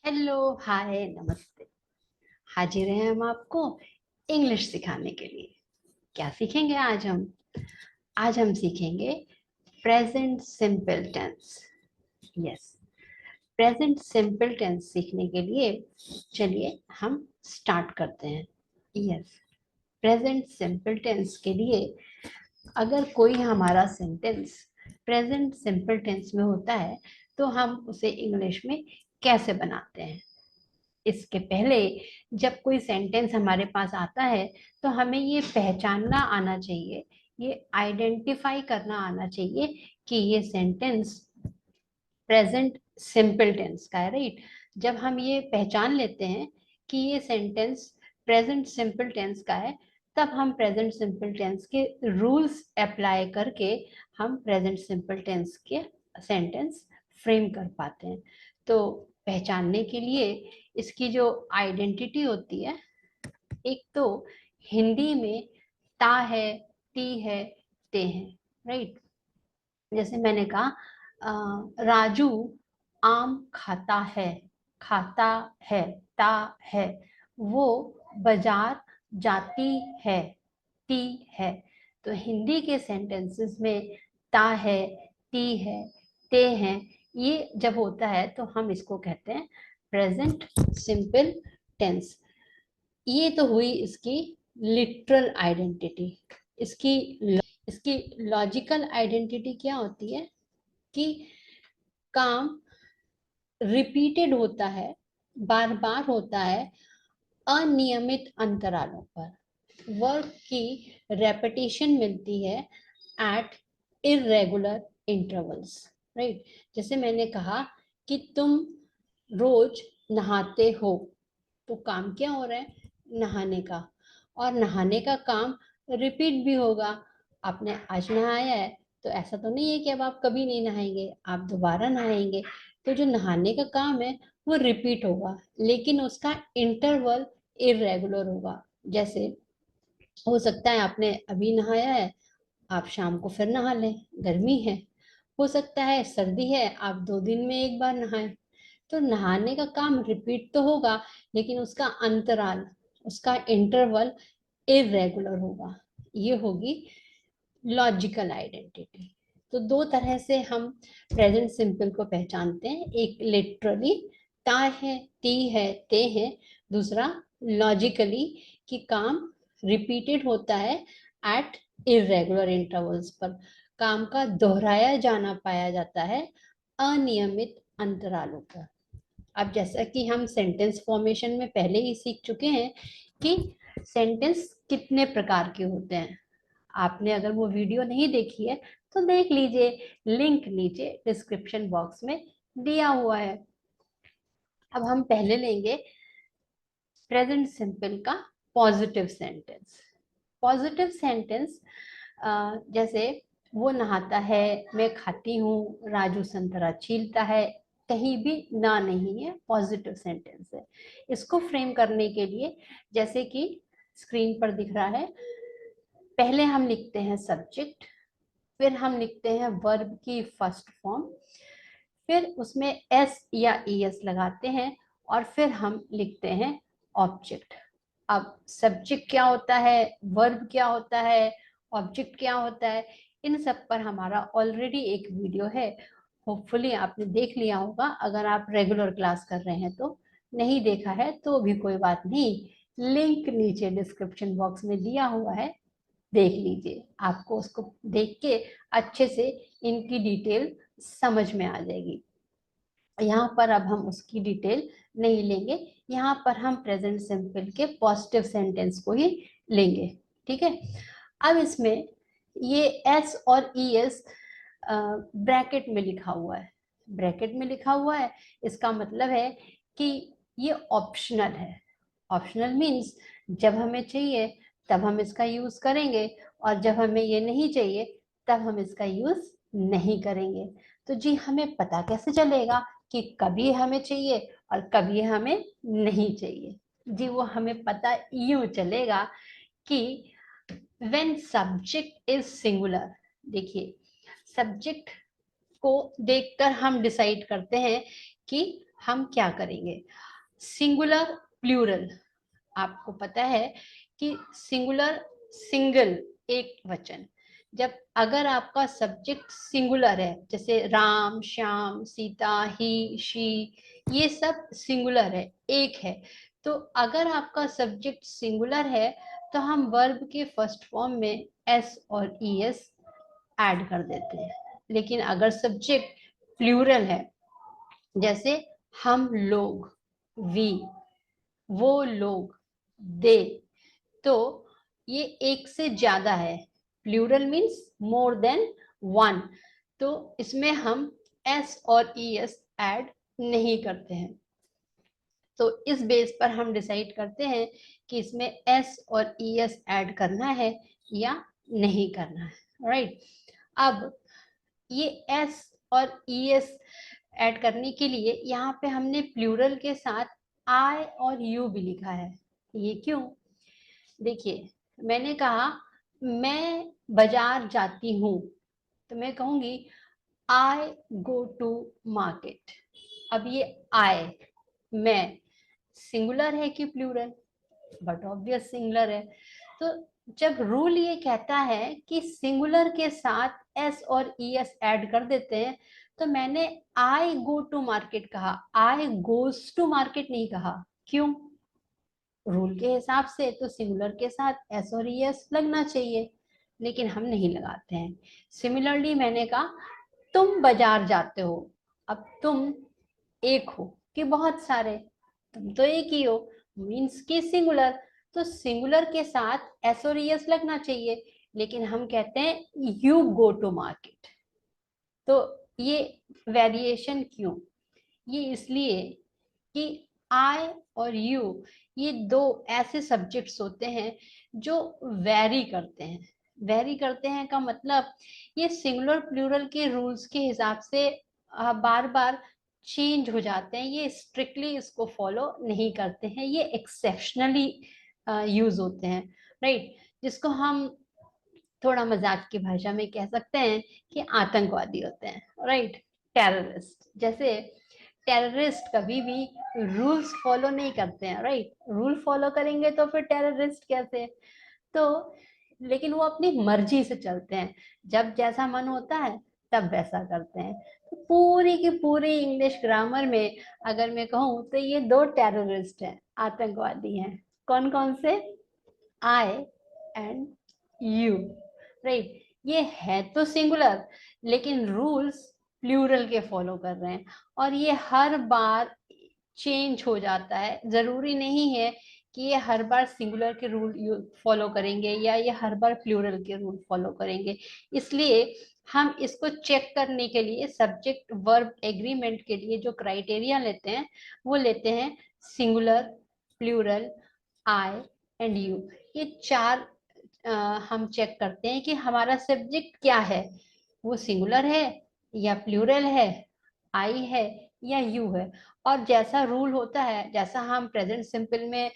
Hello, हाय, नमस्ते। हाजिर हैं हम आपको इंग्लिश सिखाने के लिए। क्या सीखेंगे आज हम सीखेंगे present simple tense. Yes, present simple tense सीखने के लिए चलिए हम स्टार्ट करते हैं। यस, प्रेजेंट सिंपल टेंस के लिए अगर कोई हमारा सेंटेंस प्रेजेंट सिंपल टेंस में होता है तो हम उसे इंग्लिश में कैसे बनाते हैं। इसके पहले जब कोई सेंटेंस हमारे पास आता है तो हमें ये पहचानना आना चाहिए, ये आइडेंटिफाई करना आना चाहिए कि ये सेंटेंस प्रेजेंट सिंपल टेंस का है, राइट। जब हम ये पहचान लेते हैं कि ये सेंटेंस प्रेजेंट सिंपल टेंस का है, तब हम प्रेजेंट सिंपल टेंस के रूल्स अप्लाई करके हम प्रेजेंट सिंपल टेंस के सेंटेंस फ्रेम कर पाते हैं। तो पहचानने के लिए इसकी जो आइडेंटिटी होती है, एक तो हिंदी में ता है, ती है, ते है, राइट। जैसे मैंने कहा राजू आम खाता है, ता है। वो बाजार जाती है, ती है। तो हिंदी के सेंटेंसेस में ता है, ती है, ते हैं, ये जब होता है तो हम इसको कहते हैं प्रेजेंट सिंपल टेंस। ये तो हुई इसकी लिटरल आइडेंटिटी। इसकी इसकी लॉजिकल आइडेंटिटी क्या होती है कि काम रिपीटेड होता है, बार बार होता है, अनियमित अंतरालों पर। वर्क की रेपिटेशन मिलती है एट इरेगुलर इंटरवल्स, राइट। जैसे मैंने कहा कि तुम रोज नहाते हो, तो काम क्या हो रहा है, नहाने का। और नहाने का काम रिपीट भी होगा। आपने आज नहाया है तो ऐसा तो नहीं है कि अब आप कभी नहीं नहाएंगे, आप दोबारा नहाएंगे। तो जो नहाने का काम है वो रिपीट होगा, लेकिन उसका इंटरवल इरेगुलर होगा। जैसे हो सकता है आपने अभी नहाया है, आप शाम को फिर नहा लें, गर्मी है। हो सकता है सर्दी है, आप 2 दिन में एक बार नहाएं। तो नहाने का काम रिपीट तो होगा, लेकिन उसका अंतराल, उसका इंटरवल इरेगुलर होगा। ये होगी लॉजिकल आइडेंटिटी। तो दो तरह से हम प्रेजेंट सिंपल को पहचानते हैं, एक लिटरली ता है, ती है, ते है। दूसरा लॉजिकली कि काम रिपीटेड होता है एट इरेगुलर इंटरवल्स पर, काम का दोहराया जाना पाया जाता है अनियमित अंतरालों पर। अब जैसा कि हम सेंटेंस फॉर्मेशन में पहले ही सीख चुके हैं कि सेंटेंस कितने प्रकार के होते हैं। आपने अगर वो वीडियो नहीं देखी है तो देख लीजिए, लिंक नीचे डिस्क्रिप्शन बॉक्स में दिया हुआ है। अब हम पहले लेंगे प्रेजेंट सिंपल का पॉजिटिव सेंटेंस। पॉजिटिव सेंटेंस जैसे वो नहाता है, मैं खाती हूँ, राजू संतरा छीलता है, कहीं भी ना नहीं है, पॉजिटिव सेंटेंस है। इसको फ्रेम करने के लिए जैसे कि स्क्रीन पर दिख रहा है, पहले हम लिखते हैं सब्जेक्ट, फिर हम लिखते हैं वर्ब की फर्स्ट फॉर्म, फिर उसमें एस या ईएस लगाते हैं, और फिर हम लिखते हैं ऑब्जेक्ट। अब सब्जेक्ट क्या होता है, वर्ब क्या होता है, ऑब्जेक्ट क्या होता है, इन सब पर हमारा ऑलरेडी एक वीडियो है। होपफुली आपने देख लिया होगा, अगर आप रेगुलर क्लास कर रहे हैं तो। नहीं देखा है तो भी कोई बात नहीं, लिंक नीचे डिस्क्रिप्शन बॉक्स में दिया हुआ है, देख लीजिए। आपको उसको देख के अच्छे से इनकी डिटेल समझ में आ जाएगी। यहाँ पर अब हम उसकी डिटेल नहीं लेंगे, यहाँ पर हम प्रेजेंट सिंपल के पॉजिटिव सेंटेंस को ही लेंगे, ठीक है। अब इसमें ये एस और ई एस ब्रैकेट में लिखा हुआ है। ब्रैकेट में लिखा हुआ है, इसका मतलब है कि ये ऑप्शनल है। ऑप्शनल मीन्स जब हमें चाहिए तब हम इसका यूज करेंगे, और जब हमें ये नहीं चाहिए तब हम इसका यूज नहीं करेंगे। तो जी हमें पता कैसे चलेगा कि कभी हमें चाहिए और कभी हमें नहीं चाहिए? जी वो हमें पता यूं चलेगा कि when subject is singular, देखिए सब्जेक्ट को देखकर हम डिसाइड करते हैं कि हम क्या करेंगे, सिंगुलर प्लूरल, आपको पता है कि सिंगुलर सिंगल एक वचन, जब अगर आपका सब्जेक्ट सिंगुलर है, जैसे राम श्याम सीता ही शी, ये सब सिंगुलर है, एक है, तो अगर आपका सब्जेक्ट सिंगुलर है तो हम वर्ब के फर्स्ट फॉर्म में एस और ईएस ऐड कर देते हैं। लेकिन अगर सब्जेक्ट प्लूरल है, जैसे हम लोग, वी, वो लोग, दे, तो ये एक से ज्यादा है, plural means more than one, तो इसमें हम एस और ईएस ऐड नहीं करते हैं। तो इस बेस पर हम डिसाइड करते हैं कि इसमें एस और ईएस ऐड करना है या नहीं करना है, राइट। अब ये एस और ईएस ऐड करने के लिए यहाँ पे हमने प्लूरल के साथ आई और यू भी लिखा है। ये क्यों? देखिए, मैंने कहा मैं बाजार जाती हूँ, तो मैं कहूंगी आई गो टू मार्केट। अब ये आई, मैं, सिंगुलर है कि प्लूरल? बट ऑब्वियस सिंगुलर है। तो जब रूल ये कहता है कि सिंगुलर के साथ एस और ईएस ऐड कर देते हैं, तो मैंने आई गो टू मार्केट कहा, आई गोज टू मार्केट नहीं कहा। क्यों? रूल के हिसाब से तो सिंगुलर के साथ एस और ईएस लगना चाहिए, लेकिन हम नहीं लगाते हैं। सिमिलरली मैंने कहा तुम बाजार जाते हो। अब तुम एक हो कि बहुत सारे? तुम तो एक ही हो, मीन्स की सिंगुलर, तो सिंगुलर के साथ एस और ईएस लगना चाहिए, लेकिन हम कहते हैं यू गो टू मार्केट। तो ये वेरिएशन क्यों? ये इसलिए कि आई और यू, ये दो ऐसे सब्जेक्ट्स होते हैं जो वेरी करते हैं। वेरी करते हैं का मतलब ये सिंगुलर प्लूरल के रूल्स के हिसाब से बार बार चेंज हो जाते हैं, ये स्ट्रिक्टली इसको फॉलो नहीं करते हैं, ये एक्सेप्शनली यूज होते हैं, राइट। जिसको हम थोड़ा मजाक की भाषा में कह सकते हैं कि आतंकवादी होते हैं, राइट। टेररिस्ट, जैसे टेररिस्ट कभी भी रूल्स फॉलो नहीं करते हैं, राइट। रूल फॉलो करेंगे तो फिर टेररिस्ट कैसे? तो लेकिन वो अपनी मर्जी से चलते हैं, जब जैसा मन होता है तब वैसा करते हैं। तो पूरी की पूरी इंग्लिश ग्रामर में अगर मैं कहूँ तो ये दो टेररिस्ट हैं, आतंकवादी हैं। कौन कौन से? आई एंड यू, राइट। ये है तो सिंगुलर, लेकिन रूल्स प्लूरल के फॉलो कर रहे हैं, और ये हर बार चेंज हो जाता है। जरूरी नहीं है कि ये हर बार सिंगुलर के रूल फॉलो करेंगे या ये हर बार प्लूरल के रूल फॉलो करेंगे। इसलिए हम इसको चेक करने के लिए सब्जेक्ट वर्ब एग्रीमेंट के लिए जो क्राइटेरिया लेते हैं वो लेते हैं singular, plural, I and you. ये चार हम चेक करते हैं कि हमारा सब्जेक्ट क्या है, वो सिंगुलर है या प्लूरल है, आई है या यू है। और जैसा रूल होता है, जैसा हम प्रेजेंट सिंपल में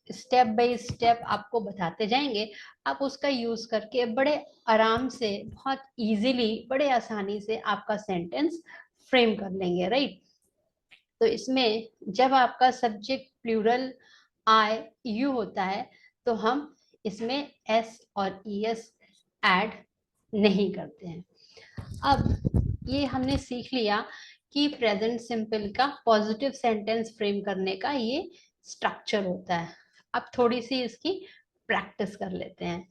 स्टेप बाय स्टेप आपको बताते जाएंगे, आप उसका यूज करके बड़े आराम से, बहुत इजीली, बड़े आसानी से आपका सेंटेंस फ्रेम कर लेंगे, राइट। तो इसमें जब आपका सब्जेक्ट प्लूरल आई यू होता है तो हम इसमें एस और ईएस ऐड नहीं करते हैं। अब ये हमने सीख लिया कि प्रेजेंट सिंपल का पॉजिटिव सेंटेंस फ्रेम करने का ये स्ट्रक्चर होता है। अब थोड़ी सी इसकी प्रैक्टिस कर लेते हैं।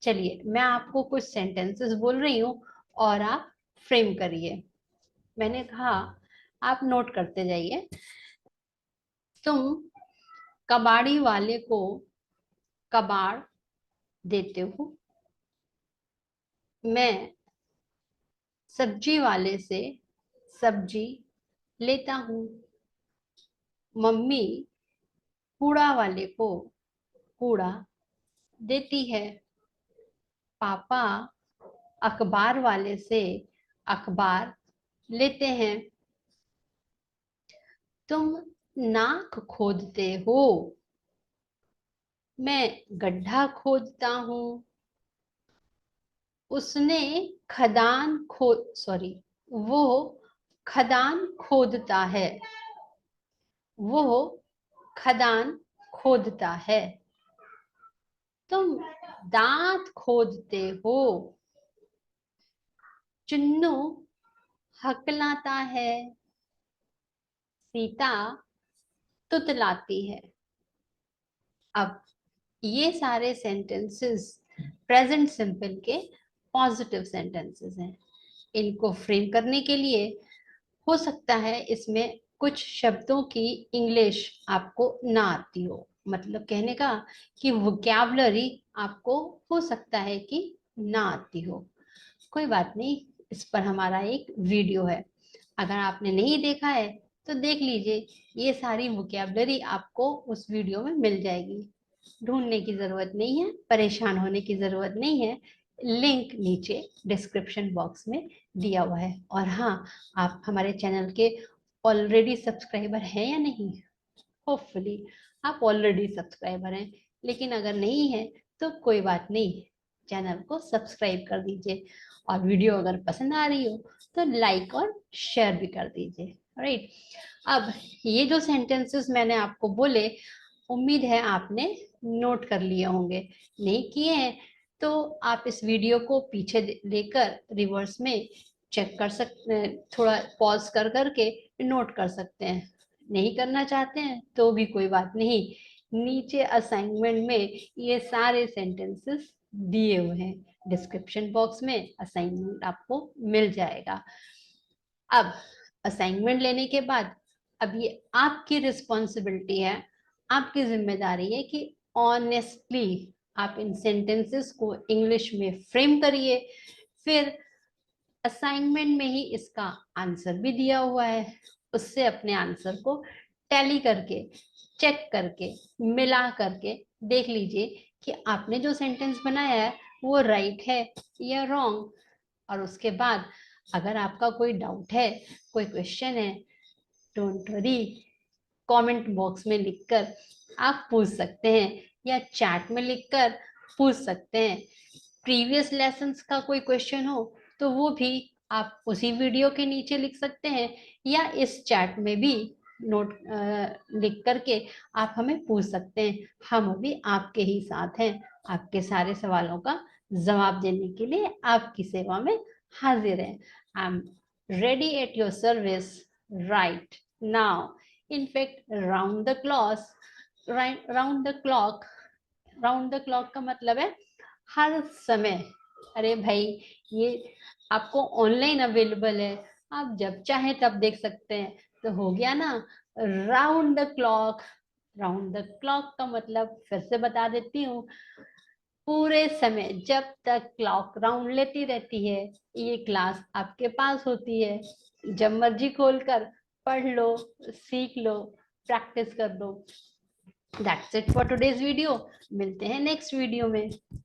चलिए, मैं आपको कुछ सेंटेंसेस बोल रही हूँ और आप फ्रेम करिए। मैंने कहा, आप नोट करते जाइए। तुम कबाड़ी वाले को कबाड़ देते हो। मैं सब्जी वाले से सब्जी लेता हूँ। मम्मी कूड़ा वाले को कूड़ा देती है। पापा अखबार वाले से अखबार लेते हैं। तुम नाक खोदते हो। मैं गड्ढा खोदता हूँ। उसने खदान खोद सॉरी वो खदान खोदता है, वो खदान खोदता है। तुम दांत खोदते हो, चुन्नू हकलाता है, सीता तुतलाती है। अब ये सारे सेंटेंसेस प्रेजेंट सिंपल के पॉजिटिव सेंटेंसेस हैं। इनको फ्रेम करने के लिए हो सकता है इसमें कुछ शब्दों की इंग्लिश आपको ना आती हो, मतलब कहने का कि वोकैबुलरी आपको हो सकता है कि ना आती हो। कोई बात नहीं, इस पर हमारा एक वीडियो है, अगर आपने नहीं देखा है तो देख लीजिए। ये सारी वोकैबुलरी आपको उस वीडियो में मिल जाएगी, ढूंढने की जरूरत नहीं है, परेशान होने की जरूरत नहीं है। लिंक नीचे डिस्क्रिप्शन बॉक्स में दिया हुआ है। और हाँ, आप हमारे चैनल के ऑलरेडी सब्सक्राइबर हैं या नहीं? होपफुली आप ऑलरेडी सब्सक्राइबर हैं, लेकिन अगर नहीं है तो कोई बात नहीं, चैनल को सब्सक्राइब कर दीजिए। और वीडियो अगर पसंद आ रही हो तो लाइक और शेयर भी कर दीजिए। राइट, अब ये जो सेंटेंसेस मैंने आपको बोले, उम्मीद है आपने नोट कर लिए होंगे। नहीं किए हैं तो आप इस वीडियो को पीछे लेकर रिवर्स में चेक कर सकते हैं, थोड़ा पॉज कर करके नोट कर सकते हैं। नहीं करना चाहते हैं तो भी कोई बात नहीं, नीचे असाइनमेंट में ये सारे सेंटेंसेस दिए हुए हैं, डिस्क्रिप्शन बॉक्स में असाइनमेंट आपको मिल जाएगा। अब असाइनमेंट लेने के बाद अब ये आपकी रिस्पॉन्सिबिलिटी है, आपकी जिम्मेदारी है कि ऑनेस्टली आप इन सेंटेंसेस को इंग्लिश में फ्रेम करिए। फिर असाइनमेंट में ही इसका आंसर भी दिया हुआ है, उससे अपने आंसर को टैली करके, चेक करके, मिला करके देख लीजिए कि आपने जो सेंटेंस बनाया है वो राइट है या रॉन्ग। और उसके बाद अगर आपका कोई डाउट है, कोई क्वेश्चन है, डोंट वरी, कमेंट बॉक्स में लिखकर आप पूछ सकते हैं या चैट में लिखकर पूछ सकते हैं। प्रीवियस लेसन्स का कोई क्वेश्चन हो तो वो भी आप उसी वीडियो के नीचे लिख सकते हैं, या इस चैट में भी नोट लिख करके आप हमें पूछ सकते हैं। हम भी आपके ही साथ हैं, आपके सारे सवालों का जवाब देने के लिए आपकी सेवा में हाजिर हैं। I am ready at your service right now, in fact round the clock, round the clock, round the clock का मतलब है हर समय। अरे भाई, ये आपको ऑनलाइन अवेलेबल है, आप जब चाहे तब देख सकते हैं, तो हो गया ना round the clock. Round the clock का मतलब फिर से बता देती हूँ, पूरे समय जब तक क्लॉक राउंड लेती रहती है ये क्लास आपके पास होती है। जब मर्जी खोलकर पढ़ लो, सीख लो, प्रैक्टिस कर लो। That's it for today's video. मिलते हैं नेक्स्ट वीडियो में।